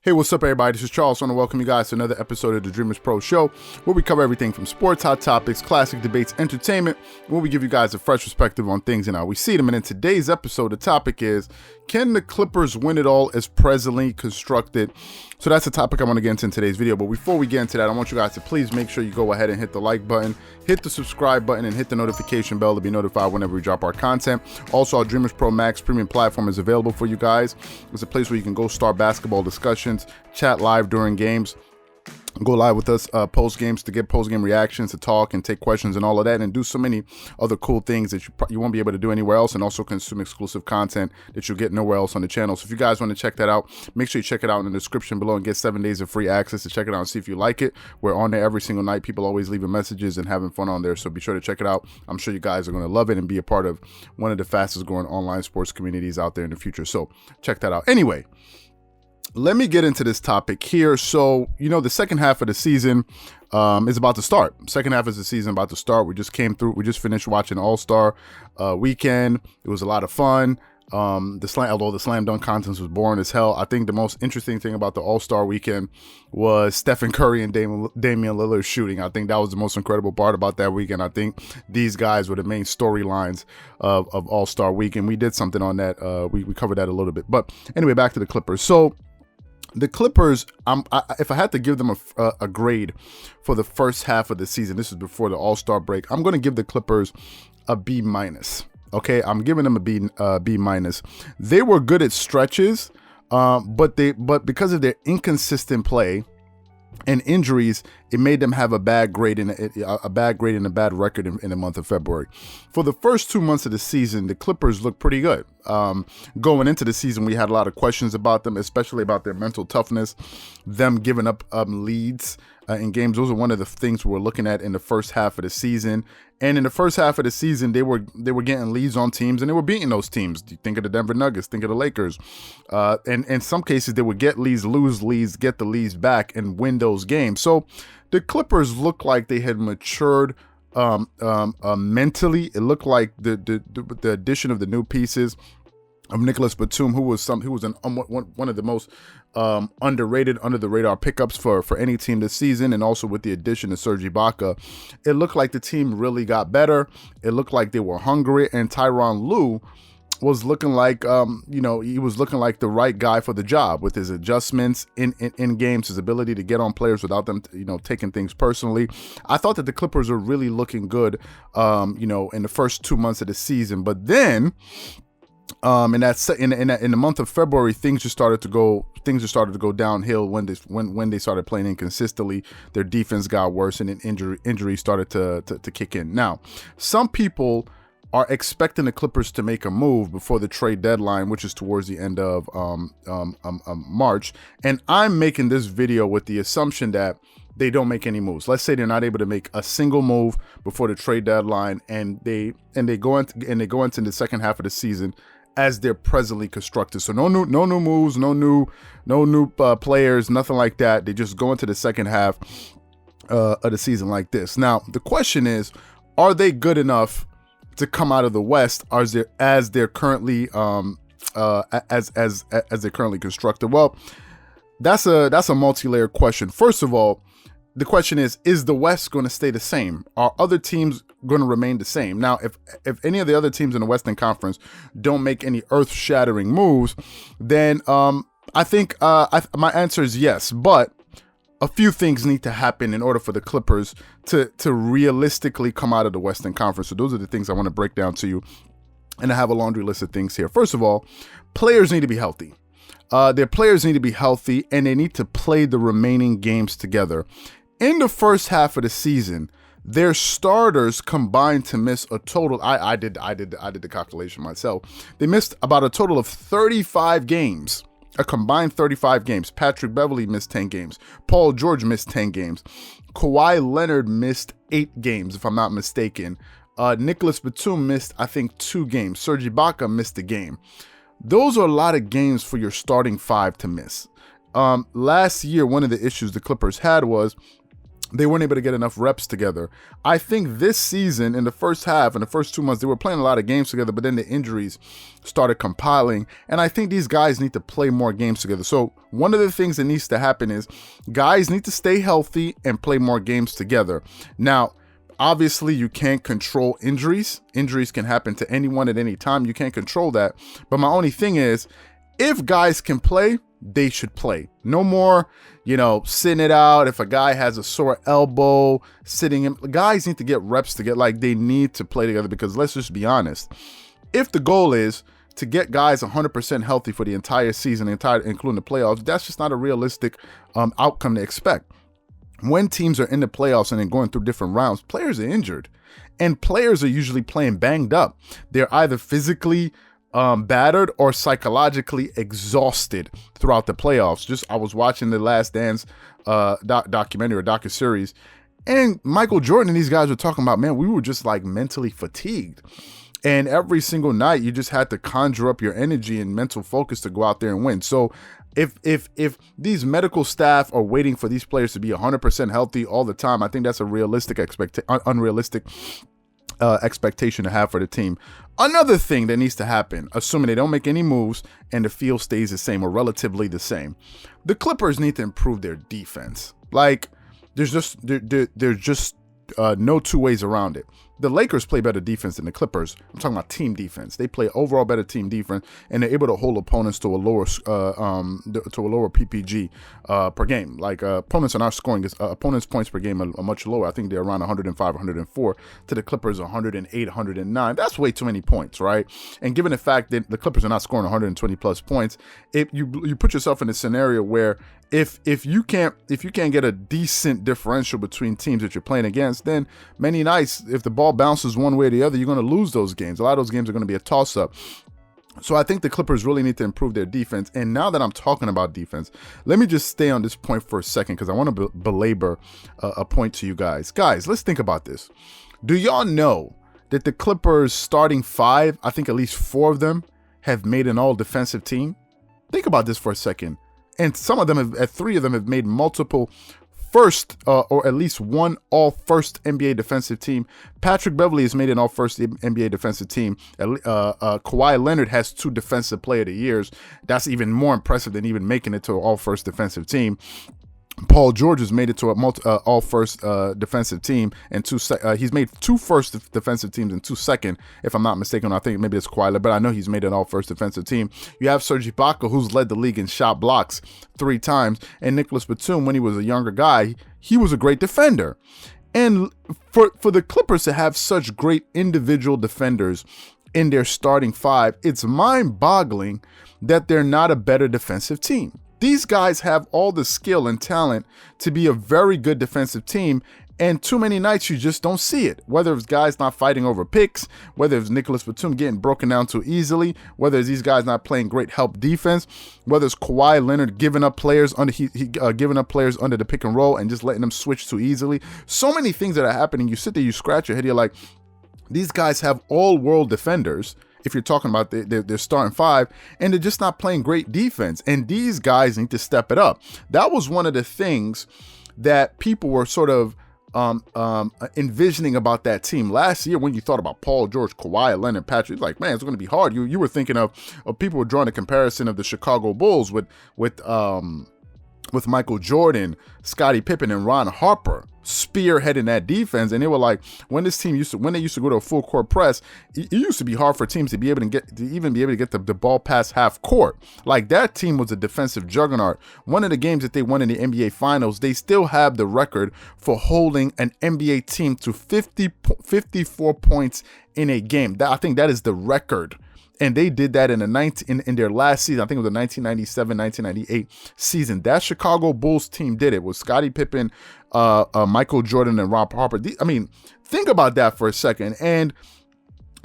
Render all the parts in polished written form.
Hey, what's up, everybody? This is Charles. I want to welcome you guys to another episode of the Dreamerspro Show, where we cover everything from sports, hot topics, classic debates, entertainment, where we give you guys a fresh perspective on things and how we see them. And in today's episode, the topic is, can the Clippers win it all as presently constructed? So that's the topic I want to get into in today's video. But before we get into that, I want you guys to please make sure you go ahead and hit the like button, hit the subscribe button, and hit the notification bell to be notified whenever we drop our content. Also, our Dreamerspro Max premium platform is available for you guys. It's a place where you can go start basketball discussions, chat live during games, go live with us post games to get post game reactions, to talk and take questions and all of that, and do so many other cool things that you won't be able to do anywhere else, and also consume exclusive content that you'll get nowhere else on the channel. So if you guys want to check that out, make sure you check it out in the description below and get 7 days of free access to check it out and see if you like it. We're on there every single night. People always leaving messages and having fun on there, so be sure to check it out. I'm sure you guys are going to love it and be a part of one of the fastest growing online sports communities out there in the future. So check that out. Anyway, let me get into this topic here. So, the second half of the season is about to start. Second half of the season about to start. We just finished watching All-Star weekend. It was a lot of fun. Although the slam dunk contest was boring as hell, I think the most interesting thing about the All-Star weekend was Stephen Curry and Damian Lillard shooting. I think that was the most incredible part about that weekend. I think these guys were the main storylines of All-Star weekend. We did something on that. We covered that a little bit. But anyway, back to the Clippers. So the Clippers, if I had to give them a grade for the first half of the season, this is before the All-Star break, I'm going to give the Clippers a B-. Okay, I'm giving them a B-. They were good at stretches, but because of their inconsistent play and injuries, it made them have a bad grade and a bad record in the month of February. For the first 2 months of the season, the Clippers looked pretty good. Going into the season, we had a lot of questions about them, especially about their mental toughness, them giving up leads in games. Those are one of the things we were looking at in the first half of the season. And in the first half of the season, they were getting leads on teams, and they were beating those teams. Think of the Denver Nuggets, think of the Lakers. And in some cases, they would get leads, lose leads, get the leads back, and win those games. So the Clippers looked like they had matured mentally. It looked like the addition of the new pieces of Nicholas Batum, who was one of the most underrated, under the radar pickups for any team this season, and also with the addition of Serge Ibaka, it looked like the team really got better. It looked like they were hungry, and Tyronn Lue was looking like he was looking like the right guy for the job, with his adjustments in games, his ability to get on players without them taking things personally. I thought that the Clippers were really looking good in the first 2 months of the season, but then in the month of February, things just started to go downhill when they started playing inconsistently. Their defense got worse, and then injuries started to kick in. Now, some people are expecting the Clippers to make a move before the trade deadline, which is towards the end of March, and I'm making this video with the assumption that they don't make any moves. Let's say they're not able to make a single move before the trade deadline, and they go into the second half of the season as they're presently constructed. So no new moves, no new players, nothing like that. They just go into the second half of the season like this. Now the question is, are they good enough to come out of the West as they're currently constructed? Well, that's a multi-layered question. First of all, the question is the West going to stay the same? Are other teams going to remain the same? Now, if any of the other teams in the Western Conference don't make any earth-shattering moves, then I think my answer is yes. But a few things need to happen in order for the Clippers to realistically come out of the Western Conference. So those are the things I want to break down to you, and I have a laundry list of things here. First of all, players need to be healthy. Their players need to be healthy, and they need to play the remaining games together. In the first half of the season, their starters combined to miss a total. I did the calculation myself. They missed about a total of 35 games, a combined 35 games. Patrick Beverley missed 10 games. Paul George missed 10 games. Kawhi Leonard missed 8 games, if I'm not mistaken. Nicholas Batum missed, I think, 2 games. Serge Ibaka missed a game. Those are a lot of games for your starting 5 to miss. Last year, one of the issues the Clippers had was they weren't able to get enough reps together. I think this season, in the first half, in the first 2 months, they were playing a lot of games together, but then the injuries started compiling. And I think these guys need to play more games together. So one of the things that needs to happen is guys need to stay healthy and play more games together. Now, obviously, you can't control injuries. Injuries can happen to anyone at any time. You can't control that. But my only thing is, if guys can play, they should play. No more, sitting it out. If a guy has a sore elbow, sitting in, guys need to get reps to they need to play together, because let's just be honest. If the goal is to get guys 100% healthy for the entire season, including the playoffs, that's just not a realistic outcome to expect. When teams are in the playoffs and then going through different rounds, players are injured, and players are usually playing banged up. They're either physically battered or psychologically exhausted throughout the playoffs. I was watching the Last Dance documentary or docuseries, and Michael Jordan and these guys were talking about, man, we were just mentally fatigued. And every single night, you just had to conjure up your energy and mental focus to go out there and win. So if these medical staff are waiting for these players to be 100% healthy all the time, I think that's a unrealistic expectation to have for the team. Another thing that needs to happen, assuming they don't make any moves and the field stays the same or relatively the same, the Clippers need to improve their defense. There's just no two ways around it. The Lakers play better defense than the Clippers. I'm talking about team defense. They play overall better team defense, and they're able to hold opponents to a lower PPG per game. Opponents are not scoring. Opponents' points per game are much lower. I think they're around 105, 104 to the Clippers 108, 109. That's way too many points, right? And given the fact that the Clippers are not scoring 120 plus points, if you put yourself in a scenario where if you can't get a decent differential between teams that you're playing against, then many nights, if the ball bounces one way or the other, you're going to lose those games. A lot of those games are going to be a toss-up. So I think the Clippers really need to improve their defense. And now that I'm talking about defense, let me just stay on this point for a second, because I want to belabor a point to you guys. Guys, let's think about this. Do y'all know that the Clippers starting five, I think at least 4 of them, have made an all-defensive team? Think about this for a second. And some of them, 3 of them have made multiple first or at least one all-first NBA defensive team. Patrick Beverley has made an all-first NBA defensive team. Kawhi Leonard has 2 defensive player of the years. That's even more impressive than even making it to an all-first defensive team. Paul George has made it to an all-first defensive team, and he's made 2 first defensive teams and 2 second, if I'm not mistaken. I think maybe it's Kawhi, but I know he's made an all-first defensive team. You have Serge Ibaka, who's led the league in shot blocks 3 times, and Nicholas Batum, when he was a younger guy, he was a great defender. And for the Clippers to have such great individual defenders in their starting 5, it's mind-boggling that they're not a better defensive team. These guys have all the skill and talent to be a very good defensive team, and too many nights you just don't see it. Whether it's guys not fighting over picks, whether it's Nicholas Batum getting broken down too easily, whether it's these guys not playing great help defense, whether it's Kawhi Leonard giving up players under the pick and roll and just letting them switch too easily. So many things that are happening. You sit there, you scratch your head, you're like, these guys have all-world defenders. If you're talking about their starting 5, and they're just not playing great defense, and these guys need to step it up. That was one of the things that people were sort of envisioning about that team last year when you thought about Paul George, Kawhi Leonard, Patrick. Like, man, it's going to be hard. You were thinking of people were drawing a comparison of the Chicago Bulls with Michael Jordan, Scottie Pippen, and Ron Harper spearheading that defense. And they were like, when they used to go to a full court press, it used to be hard for teams to be able to get the ball past half court. Like, that team was a defensive juggernaut. One of the games that they won in the NBA Finals, they still have the record for holding an NBA team to 54 points in a game. I think that is the record. And they did that in their last season. I think it was the 1997-1998 season. That Chicago Bulls team did it with Scottie Pippen, Michael Jordan, and Ron Harper. Think about that for a second. And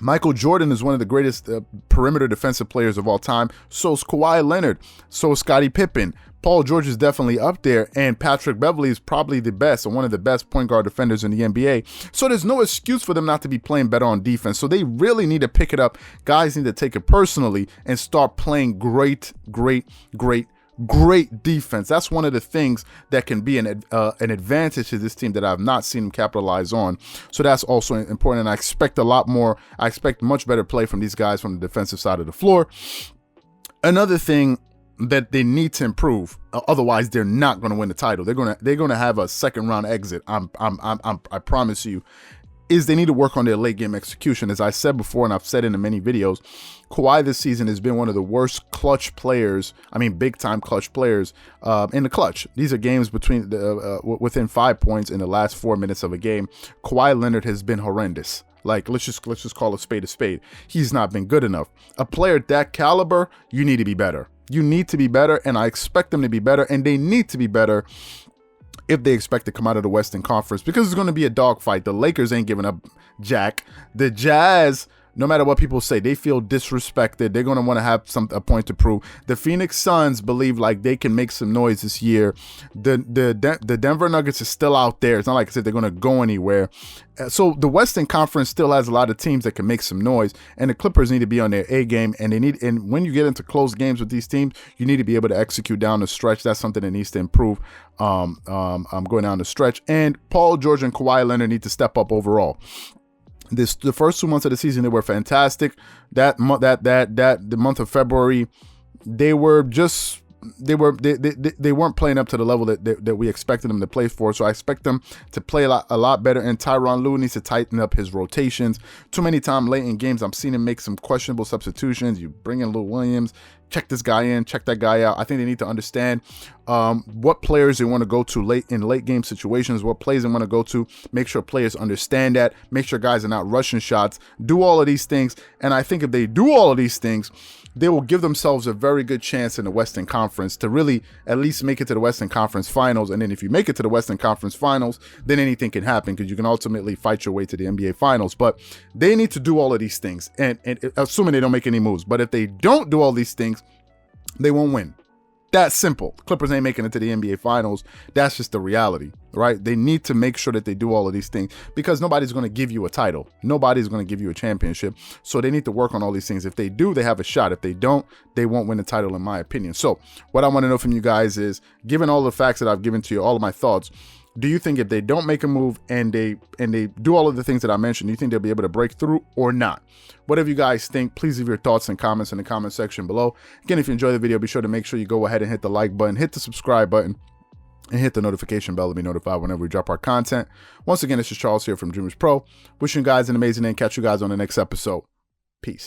Michael Jordan is one of the greatest perimeter defensive players of all time. So is Kawhi Leonard. So is Scottie Pippen. Paul George is definitely up there, and Patrick Beverley is probably the best, or one of the best point guard defenders in the NBA. So there's no excuse for them not to be playing better on defense. So they really need to pick it up. Guys need to take it personally and start playing great great defense. That's one of the things that can be an advantage to this team that I've not seen them capitalize on. So that's also important. And I expect a lot more. I expect much better play from these guys from the defensive side of the floor. Another thing that they need to improve, otherwise they're not going to win the title. They're going to have a second round exit. I promise you. Is they need to work on their late game execution. As I said before, and I've said in many videos, Kawhi this season has been one of the worst clutch players. I mean, big time clutch players in the clutch. These are games between within 5 points in the last 4 minutes of a game. Kawhi Leonard has been horrendous. Like, let's just call a spade a spade. He's not been good enough. A player that caliber, you need to be better. You need to be better, and I expect them to be better, and they need to be better if they expect to come out of the Western Conference, because it's going to be a dogfight. The Lakers ain't giving up jack. The Jazz, no matter what people say, they feel disrespected. They're going to want to have a point to prove. The Phoenix Suns believe like they can make some noise this year. The Denver Nuggets is still out there. It's not like I said they're going to go anywhere. So the Western Conference still has a lot of teams that can make some noise, and the Clippers need to be on their A game. And when you get into close games with these teams, you need to be able to execute down the stretch. That's something that needs to improve. Going down the stretch, and Paul George and Kawhi Leonard need to step up overall. The first 2 months of the season, they were fantastic. The month of February, they weren't playing up to the level that we expected them to play for. So I expect them to play a lot better. And Tyronn Lue needs to tighten up his rotations. Too many times late in games, I'm seeing him make some questionable substitutions. You bring in Lou Williams, check this guy in, check that guy out. I think they need to understand what players they want to go to late game situations, what plays they want to go to. Make sure players understand that. Make sure guys are not rushing shots. Do all of these things. And I think if they do all of these things, they will give themselves a very good chance in the Western Conference to really at least make it to the Western Conference Finals. And then if you make it to the Western Conference Finals, then anything can happen, because you can ultimately fight your way to the NBA Finals. But they need to do all of these things, and assuming they don't make any moves. But if they don't do all these things, they won't win. That's simple. Clippers ain't making it to the NBA Finals. That's just the reality, right? They need to make sure that they do all of these things, because nobody's going to give you a title. Nobody's going to give you a championship. So they need to work on all these things. If they do, they have a shot. If they don't, they won't win the title, in my opinion. So what I want to know from you guys is, given all the facts that I've given to you, all of my thoughts, do you think if they don't make a move and they do all of the things that I mentioned, do you think they'll be able to break through or not? Whatever you guys think, please leave your thoughts and comments in the comment section below. Again, if you enjoyed the video, be sure to make sure you go ahead and hit the like button, hit the subscribe button, and hit the notification bell to be notified whenever we drop our content. Once again, this is Charles here from Dreamerspro. Wishing you guys an amazing day and catch you guys on the next episode. Peace.